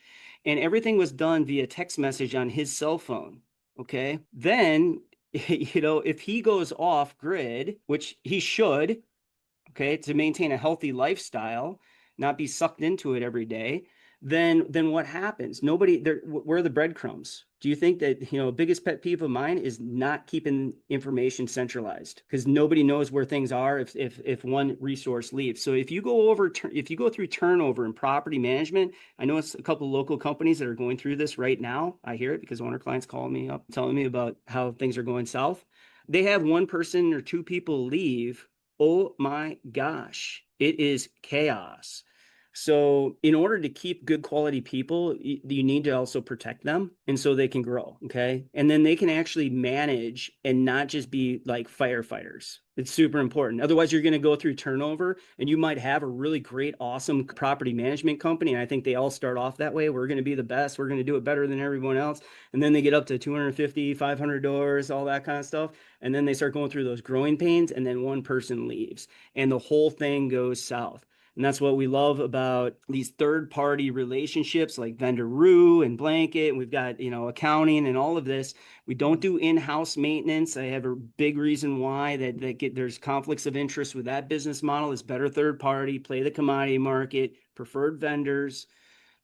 and everything was done via text message on his cell phone. Okay, then if he goes off grid, which he should, okay, to maintain a healthy lifestyle, not be sucked into it every day, then what happens? Nobody there. Where are the breadcrumbs? Do you think that, biggest pet peeve of mine is not keeping information centralized, because nobody knows where things are if one resource leaves. So if you go through turnover in property management, I know it's a couple of local companies that are going through this right now. I hear it because one of our clients called me up telling me about how things are going south. They have one person or two people leave. Oh my gosh, it is chaos. So, in order to keep good quality people, you need to also protect them, and so they can grow. Okay. And then they can actually manage and not just be like firefighters. It's super important. Otherwise, you're going to go through turnover, and you might have a really great, awesome property management company. And I think they all start off that way. We're going to be the best. We're going to do it better than everyone else. And then they get up to 250, 500 doors, all that kind of stuff. And then they start going through those growing pains, and then one person leaves, and the whole thing goes south. And that's what we love about these third-party relationships like Vendoroo and Blanket. And we've got, accounting and all of this. We don't do in-house maintenance. I have a big reason why there's conflicts of interest with that business model. Is better third party, play the commodity market, preferred vendors,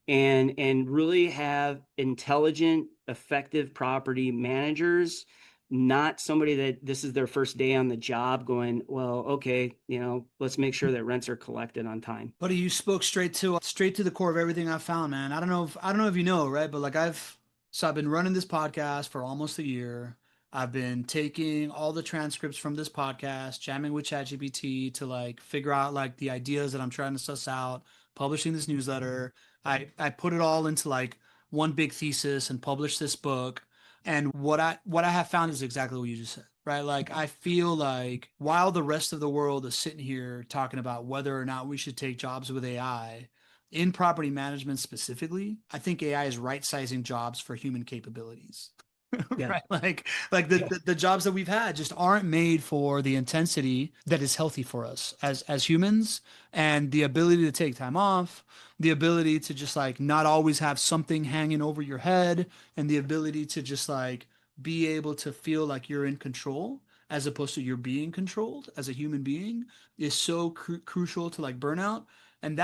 and really have intelligent, effective property managers, not somebody that this is their first day on the job going, well, okay, let's make sure that rents are collected on time. Buddy, you spoke straight to the core of everything I found, man. I don't know if you know, right? But like I've been running this podcast for almost a year. I've been taking all the transcripts from this podcast, jamming with ChatGPT to like figure out like the ideas that I'm trying to suss out, publishing this newsletter. I put it all into like one big thesis and published this book. And what I have found is exactly what you just said, right? Like I feel like while the rest of the world is sitting here talking about whether or not we should take jobs with AI, in property management specifically, I think AI is right sizing jobs for human capabilities. Yeah. Right, like the jobs that we've had just aren't made for the intensity that is healthy for us as humans, and the ability to take time off, the ability to just like not always have something hanging over your head, and the ability to just like be able to feel like you're in control as opposed to you're being controlled as a human being is so crucial to like burnout. And Mhm.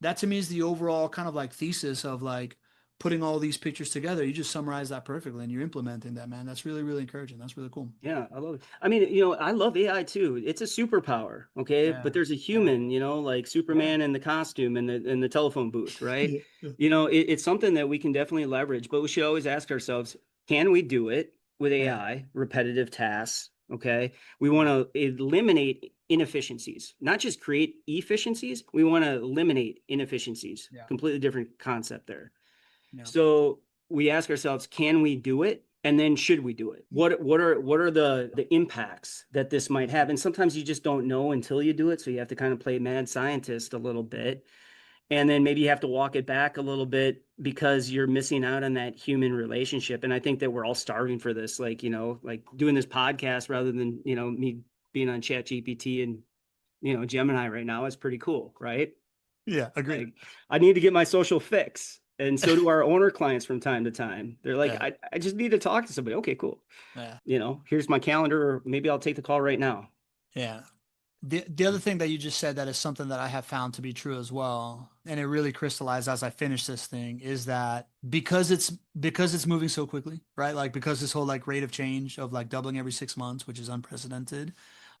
that to me is the overall kind of like thesis of like putting all these pictures together. You just summarize that perfectly and you're implementing that, man. That's really, really encouraging. That's really cool. Yeah, I love it. I mean, I love AI too. It's a superpower, okay? Yeah. But there's a Yeah. human, like Yeah. Superman in the costume and the telephone booth, right? Yeah. Yeah. It's something that we can definitely leverage, but we should always ask ourselves, can we do it with Yeah. AI, repetitive tasks, okay? We want Yeah. to eliminate inefficiencies, not just create efficiencies. We want to eliminate inefficiencies. Yeah. Completely different concept there. Yeah. So we ask ourselves, can we do it? And then should we do it? What are the impacts that this might have? And sometimes you just don't know until you do it. So you have to kind of play mad scientist a little bit. And then maybe you have to walk it back a little bit because you're missing out on that human relationship. And I think that we're all starving for this, like, like doing this podcast rather than, me being on Chat GPT and, Gemini right now is pretty cool, right? Yeah. Agreed. Like, I need to get my social fix. And so do our owner clients from time to time. They're like, Yeah. I just need to talk to somebody. Okay, cool. Yeah. Here's my calendar, or maybe I'll take the call right now. Yeah. The other thing that you just said that is something that I have found to be true as well, and it really crystallized as I finish this thing, is that because it's moving so quickly, right? Like because this whole like rate of change of like doubling every 6 months, which is unprecedented,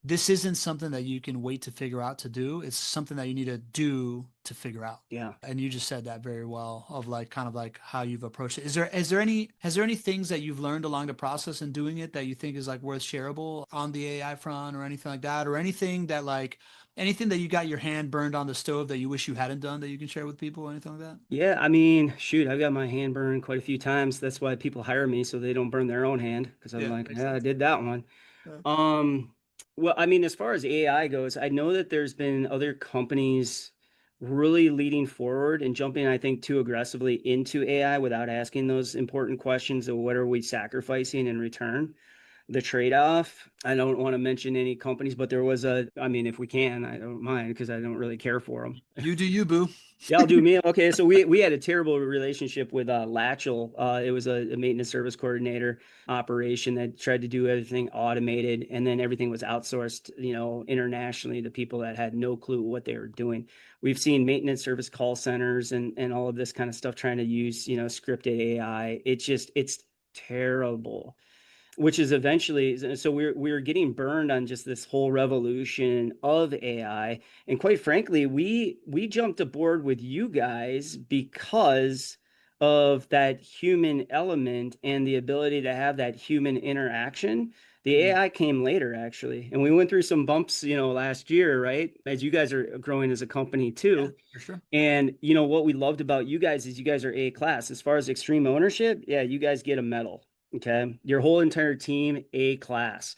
this isn't something that you can wait to figure out to do. It's something that you need to do to figure out. Yeah. And you just said that very well of like kind of like how you've approached it. Has there any things that you've learned along the process in doing it that you think is like worth shareable on the AI front or anything like that, or anything that you got your hand burned on the stove that you wish you hadn't done that you can share with people, or anything like that? Yeah. I mean, shoot, I've got my hand burned quite a few times. That's why people hire me so they don't burn their own hand because I'm Yeah, like, makes yeah, I sense. did that one. Yeah. Um, well, I mean, as far as AI goes, I know that there's been other companies really leading forward and jumping, I think, too aggressively into AI without asking those important questions of what are we sacrificing in return? The trade-off. I don't want to mention any companies, but there was I mean, if we can, I don't mind because I don't really care for them. You do you, boo. Yeah, I'll do me. Okay, so we had a terrible relationship with Latchel. It was a maintenance service coordinator operation that tried to do everything automated, and then everything was outsourced, internationally to people that had no clue what they were doing. We've seen maintenance service call centers and all of this kind of stuff trying to use, scripted AI. It's terrible, which is eventually, so we're getting burned on just this whole revolution of AI. And quite frankly, we jumped aboard with you guys because of that human element and the ability to have that human interaction. The Mm. AI came later, actually, and we went through some bumps, last year, right? As you guys are growing as a company Yeah, too. for sure. And what we loved about you guys is you guys are A class. As far as extreme ownership, yeah, you guys get a medal. Okay. Your whole entire team, A class.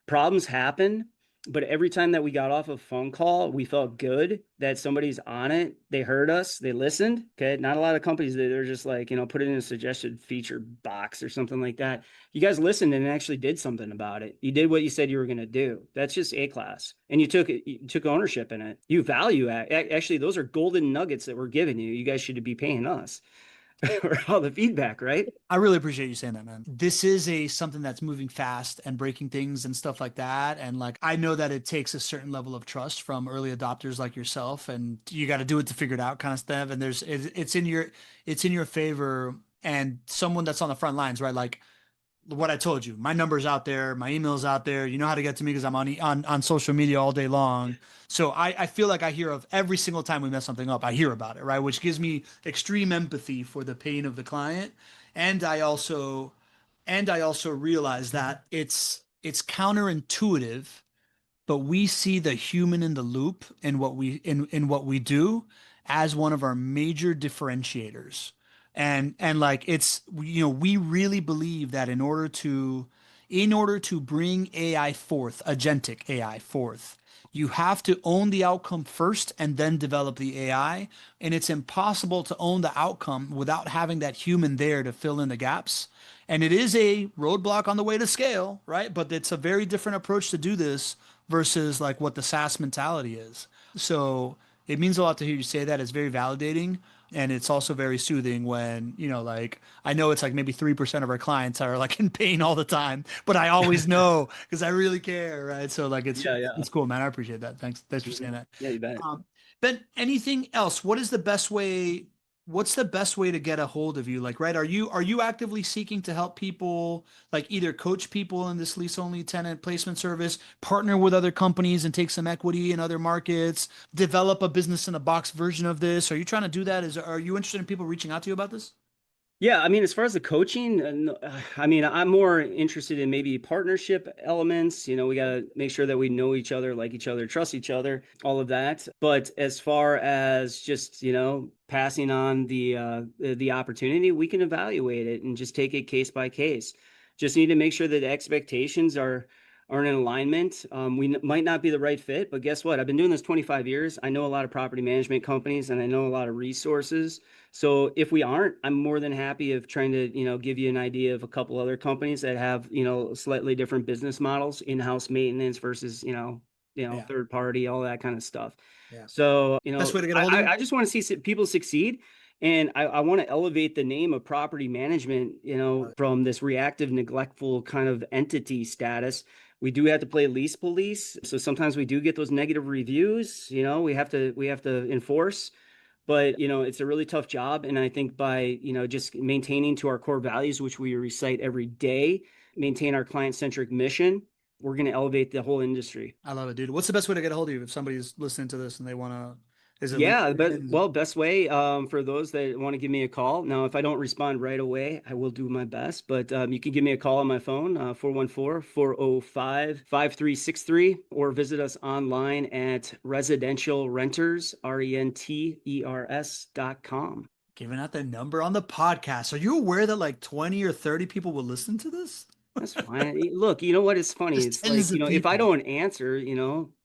Problems happen, but every time that we got off a phone call, we felt good that somebody's on it. They heard us, they listened. Okay. Not a lot of companies that they're just like, put it in a suggested feature box or something like that. You guys listened and actually did something about it. You did what you said you were going to do. That's just A class. And you took ownership in it. You value actually, those are golden nuggets that we're giving you. You guys should be paying us for all the feedback, right? I really appreciate you saying that, man. This is a something that's moving fast and breaking things and stuff like that. And like I know that it takes a certain level of trust from early adopters like yourself, and you got to do it to figure it out, kind of stuff. And it's in your favor. And someone that's on the front lines, right? Like what I told you, my number's out there, my email's out there. You know how to get to me because I'm on social media all day long. So I feel like I hear of every single time we mess something up, I hear about it, right? Which gives me extreme empathy for the pain of the client. And I also realize that it's counterintuitive, but we see the human in the loop in what we do as one of our major differentiators And like it's, we really believe that in order to bring AI forth, agentic AI forth, you have to own the outcome first and then develop the AI. And it's impossible to own the outcome without having that human there to fill in the gaps. And it is a roadblock on the way to scale, right? But it's a very different approach to do this versus like what the SaaS mentality is. So it means a lot to hear you say that. It's very validating. And it's also very soothing when, like, I know it's like maybe 3% of our clients are like in pain all the time, but I always know because I really care, right? So like Yeah, yeah. it's cool, man. I appreciate that. Thanks for saying that. Yeah, you bet. Ben, anything else? What's the best way to get a hold of you? Like, right, are you actively seeking to help people, like either coach people in this lease only tenant placement service, partner with other companies and take some equity in other markets, develop a business in a box version of this? Are you trying to do that? Are you interested in people reaching out to you about this? Yeah, I mean, as far as the coaching, I mean, I'm more interested in maybe partnership elements. We got to make sure that we know each other, like each other, trust each other, all of that. But as far as just, passing on the opportunity, we can evaluate it and just take it case by case. Just need to make sure that expectations are in alignment. We might not be the right fit, but guess what? I've been doing this 25 years. I know a lot of property management companies and I know a lot of resources. So if we aren't, I'm more than happy of trying to, give you an idea of a couple other companies that have, slightly different business models, in-house maintenance versus, Yeah, third party, all that kind of stuff. yeah. So, Best way to get a hold of you? I just want to see people succeed. And I want to elevate the name of property management, from this reactive, neglectful kind of entity status. We do have to play lease police. So sometimes we do get those negative reviews, we have to enforce, but it's a really tough job. And I think by, just maintaining to our core values, which we recite every day, maintain our client-centric mission, we're going to elevate the whole industry. I love it, dude. What's the best way to get a hold of you if somebody's listening to this and they want to? Is it Yeah, but LinkedIn? well, best way for those that want to give me a call. Now, if I don't respond right away, I will do my best, but you can give me a call on my phone, 414-405-5363, or visit us online at residential renters, renters.com. Giving out the number on the podcast. Are you aware that like 20 or 30 people will listen to this? That's fine. Look, you know what? It's funny. Just It's like, tens of if I people. don't answer,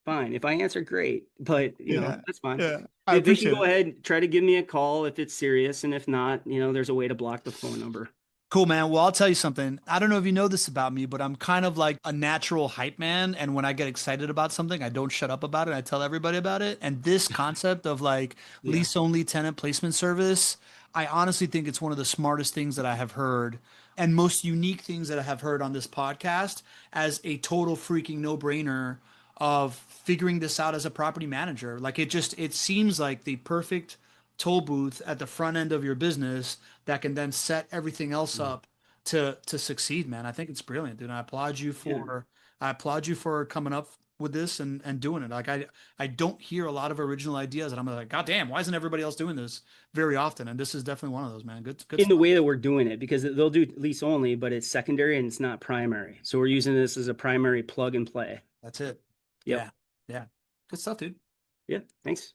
fine. If I answer, great. But, Yeah. that's fine. Yeah. I They can appreciate go it. ahead and try to give me a call if it's serious. And if not, there's a way to block the phone number. Cool, man. Well, I'll tell you something. I don't know if you know this about me, but I'm kind of like a natural hype man. And when I get excited about something, I don't shut up about it. I tell everybody about it. And this concept of like Yeah. lease only tenant placement service, I honestly think it's one of the smartest things that I have heard and most unique things that I have heard on this podcast as a total freaking no brainer of figuring this out as a property manager. Like it seems like the perfect toll booth at the front end of your business that can then set everything else Mm. up to succeed, man. I think it's brilliant, dude. Yeah. I applaud you for coming up with this and doing it. Like I don't hear a lot of original ideas and I'm like, God damn, why isn't everybody else doing this very often? And this is definitely one of those, man. Good In the stuff. way that we're doing it, because they'll do lease only, but it's secondary and it's not primary. So we're using this as a primary plug and play. That's it. Yep. Yeah. Yeah. Good stuff, dude. Yeah. Thanks.